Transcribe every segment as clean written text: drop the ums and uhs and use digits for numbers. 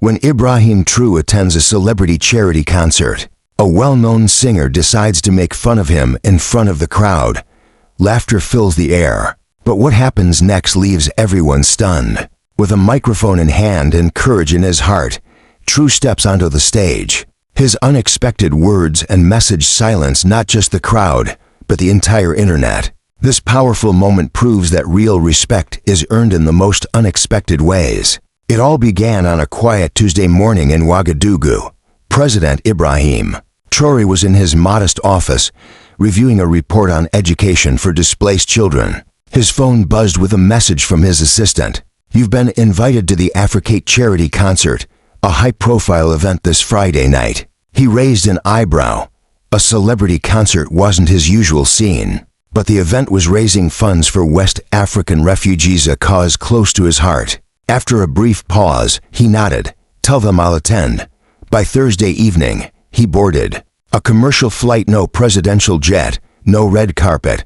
When Ibrahim Traoré attends a celebrity charity concert, a well-known singer decides to make fun of him in front of the crowd. Laughter fills the air. But what happens next leaves everyone stunned. With a microphone in hand and courage in his heart, Traoré steps onto the stage. His unexpected words and message silence not just the crowd, but the entire internet. This powerful moment proves that real respect is earned in the most unexpected ways. It all began on a quiet Tuesday morning in Ouagadougou. President Ibrahim Traoré was in his modest office, reviewing a report on education for displaced children. His phone buzzed with a message from his assistant. "You've been invited to the Africate charity concert, a high-profile event this Friday night." He raised an eyebrow. A celebrity concert wasn't his usual scene, but the event was raising funds for West African refugees, a cause close to his heart. After a brief pause, he nodded. "Tell them I'll attend." By Thursday evening, he boarded a commercial flight, no presidential jet, no red carpet,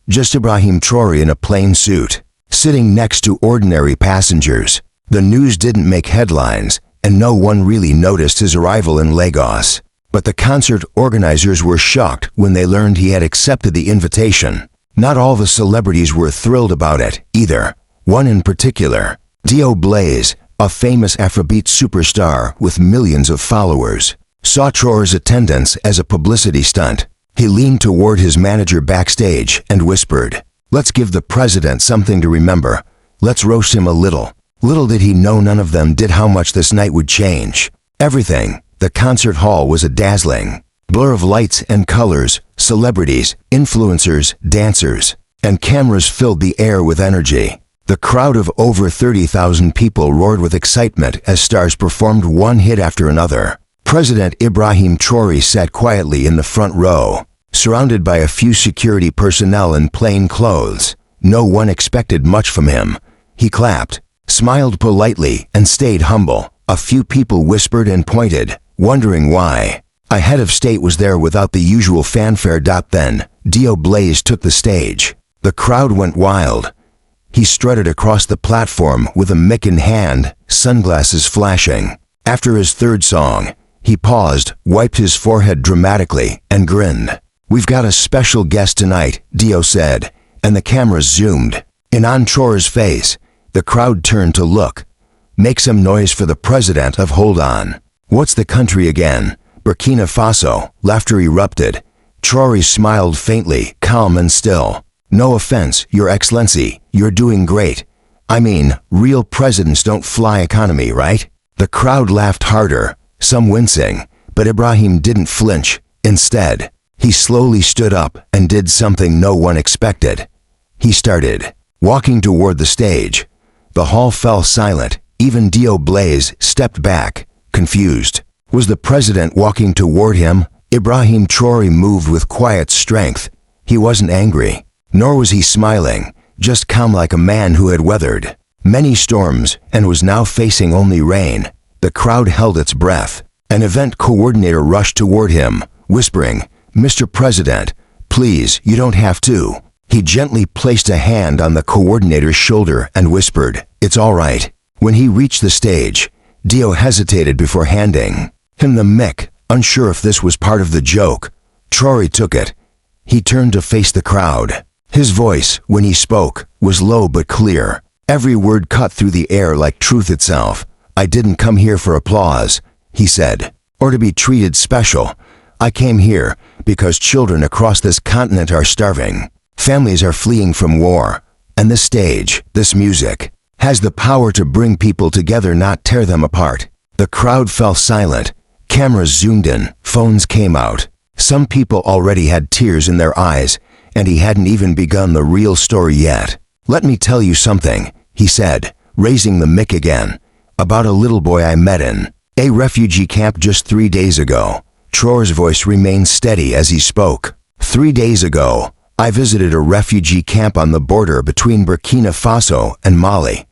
just Ibrahim Traoré in a plain suit, sitting next to ordinary passengers. The news didn't make headlines, and no one really noticed his arrival in Lagos. But the concert organizers were shocked when they learned he had accepted the invitation. Not all the celebrities were thrilled about it, either. One in particular, displaced, a famous Afrobeat superstar with millions of followers, saw Traoré's attendance as a publicity stunt. He leaned toward his manager backstage and whispered, "Let's give the president something to remember. Let's roast him a little." Little did he know none of them did how much this night would change everything. The concert hall was a dazzling blur of lights and colors. Celebrities, influencers, dancers, and cameras filled the air with energy. The crowd of over 30,000 people roared with excitement as stars performed one hit after another. President Ibrahim Traoré sat quietly in the front row, surrounded by a few security personnel in plain clothes. No one expected much from him. He clapped, smiled politely, and stayed humble. A few people whispered and pointed, wondering why. A head of state was there without the usual fanfare. Then, displaced took the stage. The crowd went wild. He strutted across the platform with a mic in hand, sunglasses flashing. After his third song, he paused, wiped his forehead dramatically, and grinned. "We've got a special guest tonight," Dio said, and the cameras zoomed in on Traoré's face. The crowd turned to look. "Make some noise for the president of Hold On." "What's the country again?" "Burkina Faso." Laughter erupted. Traoré smiled faintly, calm and still. "No offense, Your Excellency, you're doing great. I mean, real presidents don't fly economy, right?" The crowd laughed harder, some wincing, but Ibrahim didn't flinch. Instead, he slowly stood up and did something no one expected. He started walking toward the stage. The hall fell silent. Even displaced stepped back, confused. Was the president walking toward him? Ibrahim Traoré moved with quiet strength. He wasn't angry, nor was he smiling, just calm like a man who had weathered many storms and was now facing only rain. The crowd held its breath. An event coordinator rushed toward him, whispering, "Mr. President, please, you don't have to." He gently placed a hand on the coordinator's shoulder and whispered, "It's all right." When he reached the stage, Dio hesitated before handing him the mic, unsure if this was part of the joke. Traoré took it. He turned to face the crowd. His voice, when he spoke, was low but clear. Every word cut through the air like truth itself. "I didn't come here for applause," he said, "or to be treated special. I came here because children across this continent are starving. Families are fleeing from war. And this stage, this music, has the power to bring people together, not tear them apart." The crowd fell silent. Cameras zoomed in, phones came out. Some people already had tears in their eyes, and he hadn't even begun the real story yet. "Let me tell you something," he said, raising the mic again, "about a little boy I met in a refugee camp just 3 days ago." Traoré's voice remained steady as he spoke. 3 days ago, I visited a refugee camp on the border between Burkina Faso and Mali.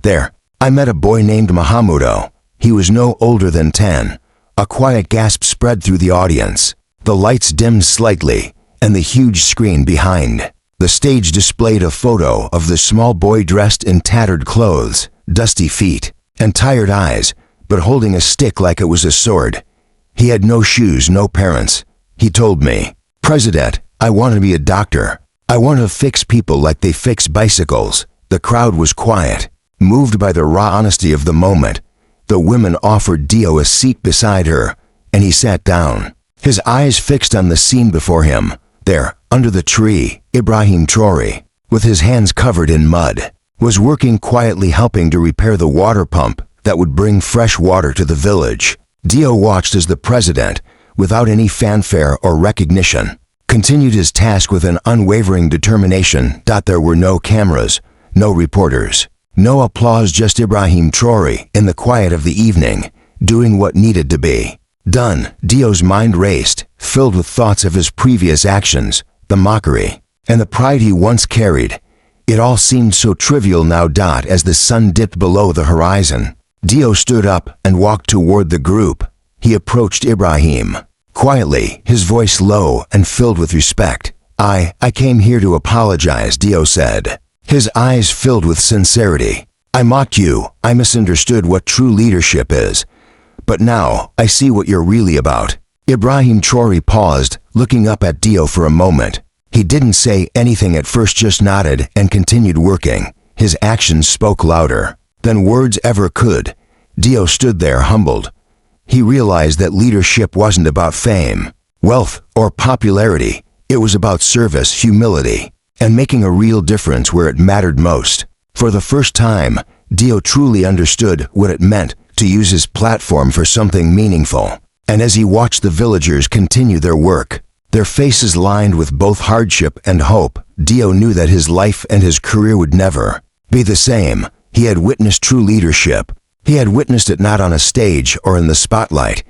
There, I met a boy named Mahamudo. He was no older than 10. A quiet gasp spread through the audience. The lights dimmed slightly, and the huge screen behind the stage displayed a photo of the small boy dressed in tattered clothes, dusty feet, and tired eyes. but holding a stick like it was a sword. He had no shoes, no parents. He told me, "President, I want to be a doctor. I want to fix people like they fix bicycles." The crowd was quiet, moved by the raw honesty of the moment. The women offered Dio a seat beside her, and he sat down. His eyes fixed on the scene before him. There, under the tree, Ibrahim Traoré, with his hands covered in mud, was working quietly, helping to repair the water pump that would bring fresh water to the village. Dio watched as the president, without any fanfare or recognition, continued his task with an unwavering determination. There were no cameras, no reporters, no applause, just Ibrahim Traoré in the quiet of the evening, doing what needed to be done. Dio's mind raced, filled with thoughts of his previous actions, the mockery, and the pride he once carried. It all seemed so trivial now. As the sun dipped below the horizon, Dio stood up and walked toward the group. He approached Ibrahim, quietly, his voice low and filled with respect. I came here to apologize," Dio said, his eyes filled with sincerity. "I mocked you, I misunderstood what true leadership is. But now, I see what you're really about." Ibrahim Traoré paused, looking up at Dio for a moment. He didn't say anything at first, just nodded and continued working. His actions spoke louder than words ever could. Dio stood there humbled. He realized that leadership wasn't about fame, wealth, or popularity. It was about service, humility, and making a real difference where it mattered most. For the first time, Dio truly understood what it meant to use his platform for something meaningful. And as he watched the villagers continue their work, their faces lined with both hardship and hope, Dio knew that his life and his career would never be the same. He had witnessed true leadership. He had witnessed it not on a stage or in the spotlight,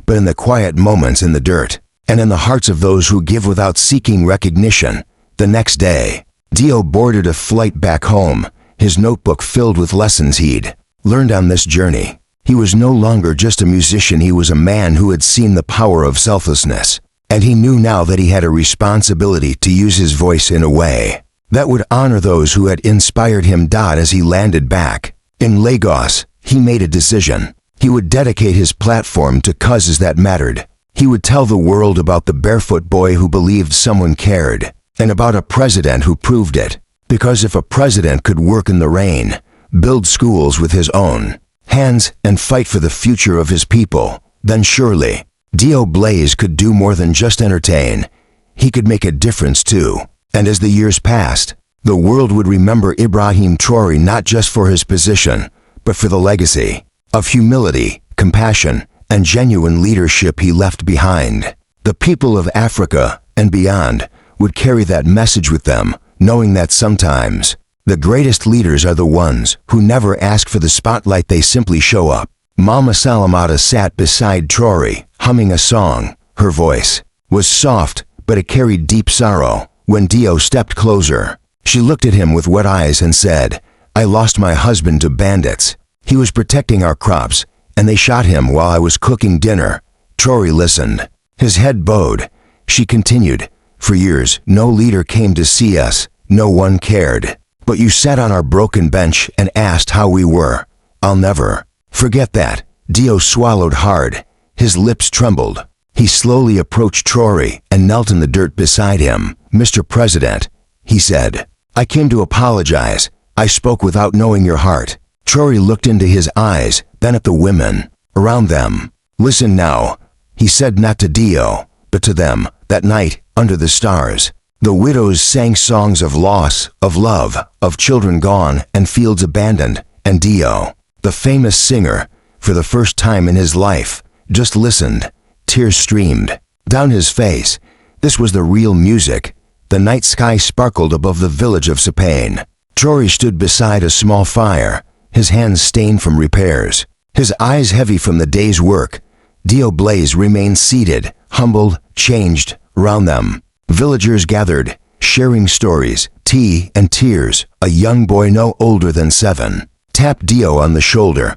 but in the quiet moments in the dirt, and in the hearts of those who give without seeking recognition. The next day, Dio boarded a flight back home, his notebook filled with lessons he'd learned on this journey. He was no longer just a musician, he was a man who had seen the power of selflessness, and he knew now that he had a responsibility to use his voice in a way that would honor those who had inspired him. As he landed back in Lagos, he made a decision. He would dedicate his platform to causes that mattered. He would tell the world about the barefoot boy who believed someone cared, and about a president who proved it. Because if a president could work in the rain, build schools with his own hands, and fight for the future of his people, then surely Dio Blaze could do more than just entertain. He could make a difference too. And as the years passed, the world would remember Ibrahim Traoré not just for his position, but for the legacy of humility, compassion, and genuine leadership he left behind. The people of Africa and beyond would carry that message with them, knowing that sometimes the greatest leaders are the ones who never ask for the spotlight, they simply show up. Mama Salamata sat beside Traoré, humming a song. Her voice was soft, but it carried deep sorrow. When Dio stepped closer, she looked at him with wet eyes and said, "I lost my husband to bandits. He was protecting our crops, and they shot him while I was cooking dinner." Traoré listened, his head bowed. She continued, "For years, no leader came to see us, no one cared. But you sat on our broken bench and asked how we were. I'll never forget that." Dio swallowed hard. His lips trembled. He slowly approached Traoré and knelt in the dirt beside him. "Mr. President," he said, "I came to apologize. I spoke without knowing your heart." Traoré looked into his eyes, then at the women around them. "Listen now," he said, not to Dio, but to them. That night, under the stars, the widows sang songs of loss, of love, of children gone and fields abandoned, and Dio, the famous singer, for the first time in his life, just listened. Tears streamed down his face. This was the real music. The night sky sparkled above the village of Sapane. Traoré stood beside a small fire, his hands stained from repairs, his eyes heavy from the day's work. Dio Blaze remained seated, humbled, changed. Around them, villagers gathered, sharing stories, tea, and tears. A young boy no older than 7 tapped Dio on the shoulder.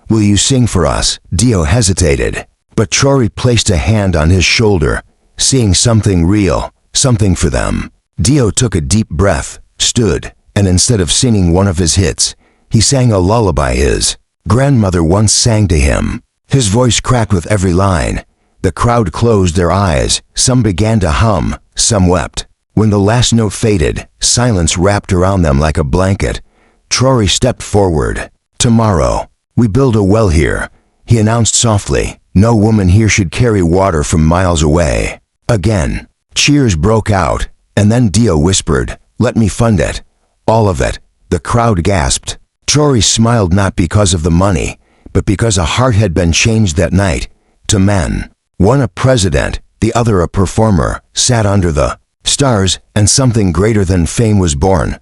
"Will you sing for us?" Dio hesitated, but Traoré placed a hand on his shoulder, seeing something real, something for them. Dio took a deep breath, stood, and instead of singing one of his hits, he sang a lullaby, his grandmother once sang to him. His voice cracked with every line. The crowd closed their eyes, some began to hum, some wept. When the last note faded, silence wrapped around them like a blanket. Traoré stepped forward. "Tomorrow, we build a well here," he announced softly. "No woman here should carry water from miles away." Again, cheers broke out, and then Dio whispered, "Let me fund it. All of it." The crowd gasped. Traoré smiled not because of the money, but because a heart had been changed that night. Two men, one a president, the other a performer, sat under the stars, and something greater than fame was born.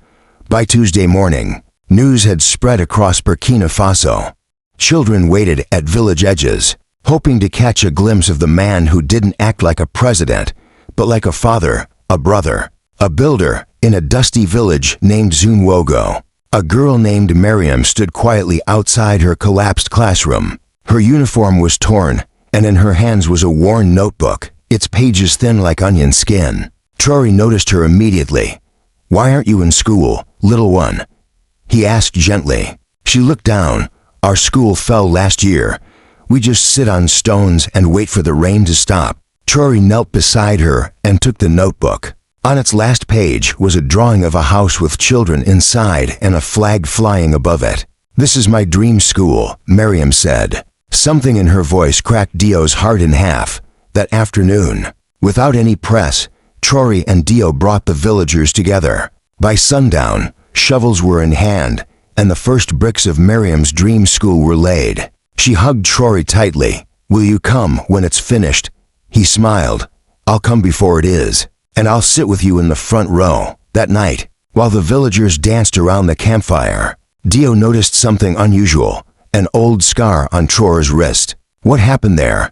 By Tuesday morning, news had spread across Burkina Faso. Children waited at village edges, hoping to catch a glimpse of the man who didn't act like a president, but like a father, a brother, a builder. In a dusty village named Zunwogo, a girl named Miriam stood quietly outside her collapsed classroom. Her uniform was torn, and in her hands was a worn notebook, its pages thin like onion skin. Traoré noticed her immediately. "Why aren't you in school, little one?" he asked gently. She looked down. "Our school fell last year. We just sit on stones and wait for the rain to stop." Traoré knelt beside her and took the notebook. On its last page was a drawing of a house with children inside and a flag flying above it. "This is my dream school," Miriam said. Something in her voice cracked Dio's heart in half. That afternoon, without any press, Traoré and Dio brought the villagers together. By sundown, shovels were in hand, and the first bricks of Miriam's dream school were laid. She hugged Traoré tightly. "Will you come when it's finished?" He smiled. "I'll come before it is. And I'll sit with you in the front row." That night, while the villagers danced around the campfire, Dio noticed something unusual, an old scar on Traoré's wrist. "What happened there?"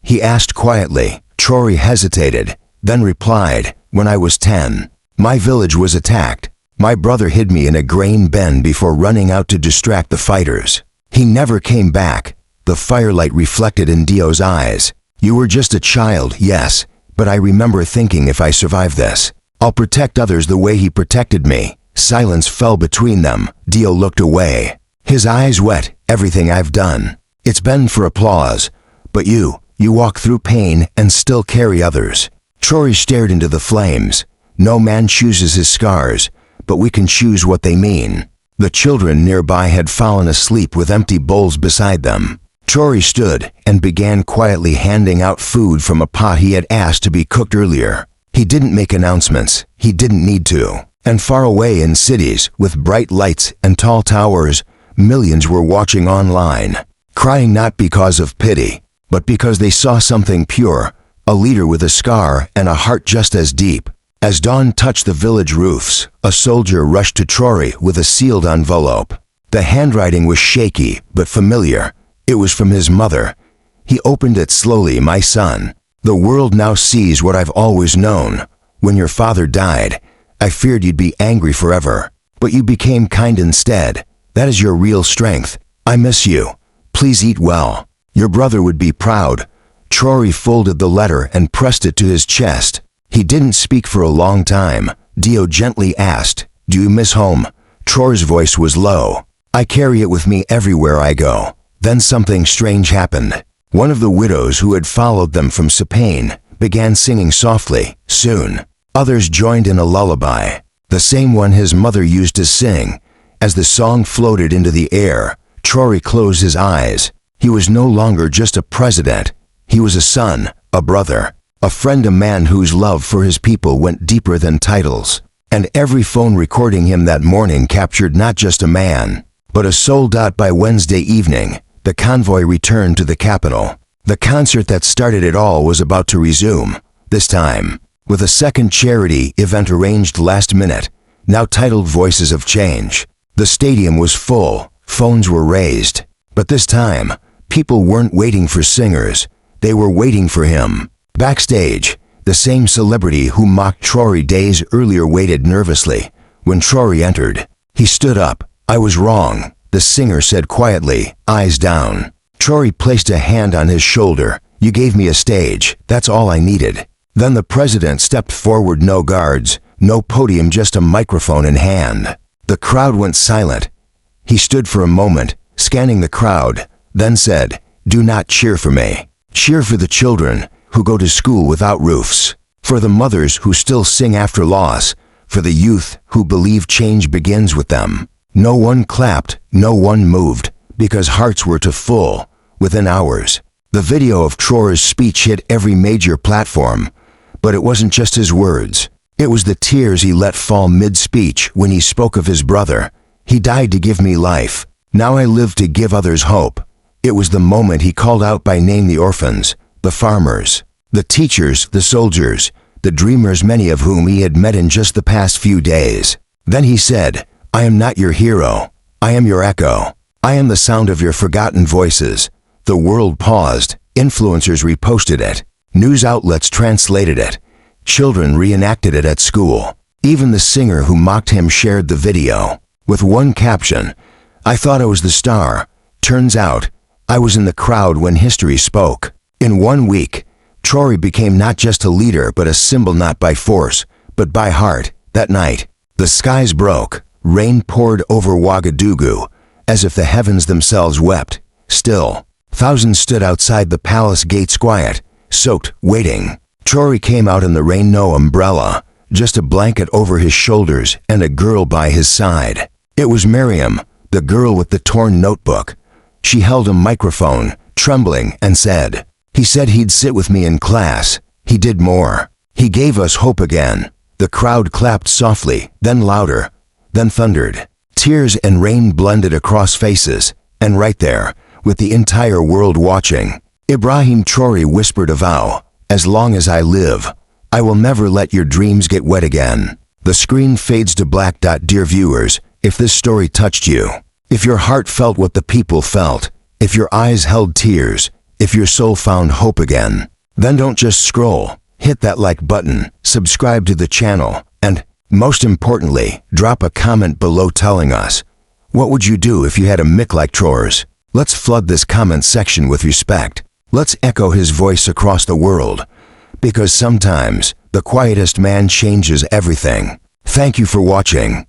he asked quietly. Traoré hesitated, then replied, "When I was 10, my village was attacked. My brother hid me in a grain bin before running out to distract the fighters. He never came back." The firelight reflected in Dio's eyes. "You were just a child, yes, but I remember thinking if I survive this, I'll protect others the way he protected me." Silence fell between them. Dio looked away, his eyes wet. "Everything I've done, it's been for applause. But you walk through pain and still carry others." Traoré stared into the flames. "No man chooses his scars, but we can choose what they mean." The children nearby had fallen asleep with empty bowls beside them. Traoré stood and began quietly handing out food from a pot he had asked to be cooked earlier. He didn't make announcements. He didn't need to. And far away in cities, with bright lights and tall towers, millions were watching online, crying not because of pity, but because they saw something pure, a leader with a scar and a heart just as deep. As dawn touched the village roofs, a soldier rushed to Traoré with a sealed envelope. The handwriting was shaky but familiar. It was from his mother. He opened it slowly. "My son, the world now sees what I've always known. When your father died, I feared you'd be angry forever, but you became kind instead. That is your real strength. I miss you. Please eat well. Your brother would be proud." Traoré folded the letter and pressed it to his chest. He didn't speak for a long time. Dio gently asked, "Do you miss home?" Traoré's voice was low. "I carry it with me everywhere I go." Then something strange happened. One of the widows who had followed them from Spain began singing softly. Soon, others joined in a lullaby, the same one his mother used to sing. As the song floated into the air, Traoré closed his eyes. He was no longer just a president. He was a son, a brother, a friend, a man whose love for his people went deeper than titles. And every phone recording him that morning captured not just a man, but a soul. By Wednesday evening, the convoy returned to the capital. The concert that started it all was about to resume, this time with a second charity event arranged last minute, now titled Voices of Change. The stadium was full, phones were raised, but this time, people weren't waiting for singers, they were waiting for him. Backstage, the same celebrity who mocked Traoré days earlier waited nervously. When Traoré entered, he stood up. "I was wrong," the singer said quietly, eyes down. Traoré placed a hand on his shoulder. "You gave me a stage, that's all I needed." Then the president stepped forward, no guards, no podium, just a microphone in hand. The crowd went silent. He stood for a moment, scanning the crowd, then said, "Do not cheer for me. Cheer for the children who go to school without roofs, for the mothers who still sing after loss, for the youth who believe change begins with them." No one clapped, no one moved, because hearts were too full. Within hours, the video of Traoré's speech hit every major platform. But it wasn't just his words. It was the tears he let fall mid-speech when he spoke of his brother. "He died to give me life. Now I live to give others hope." It was the moment he called out by name the orphans, the farmers, the teachers, the soldiers, the dreamers, many of whom he had met in just the past few days. Then he said, "I am not your hero. I am your echo. I am the sound of your forgotten voices." The world paused. Influencers reposted it. News outlets translated it. Children reenacted it at school. Even the singer who mocked him shared the video. With one caption, "I thought I was the star. Turns out, I was in the crowd when history spoke." In 1 week, Traoré became not just a leader but a symbol, not by force, but by heart. That night, the skies broke. Rain poured over Ouagadougou, as if the heavens themselves wept. Still, thousands stood outside the palace gates, quiet, soaked, waiting. Traoré came out in the rain, no umbrella, just a blanket over his shoulders and a girl by his side. It was Miriam, the girl with the torn notebook. She held a microphone, trembling, and said, "He said he'd sit with me in class. He did more. He gave us hope again." The crowd clapped softly, then louder, then thundered. Tears and rain blended across faces, and right there, with the entire world watching, Ibrahim Traoré whispered a vow, "As long as I live, I will never let your dreams get wet again." The screen fades to black. Dear viewers, if this story touched you, if your heart felt what the people felt, if your eyes held tears, if your soul found hope again, then don't just scroll. Hit that like button, subscribe to the channel, and, most importantly, drop a comment below telling us, what would you do if you had a mic like Traoré's? Let's flood this comment section with respect. Let's echo his voice across the world. Because sometimes, the quietest man changes everything. Thank you for watching.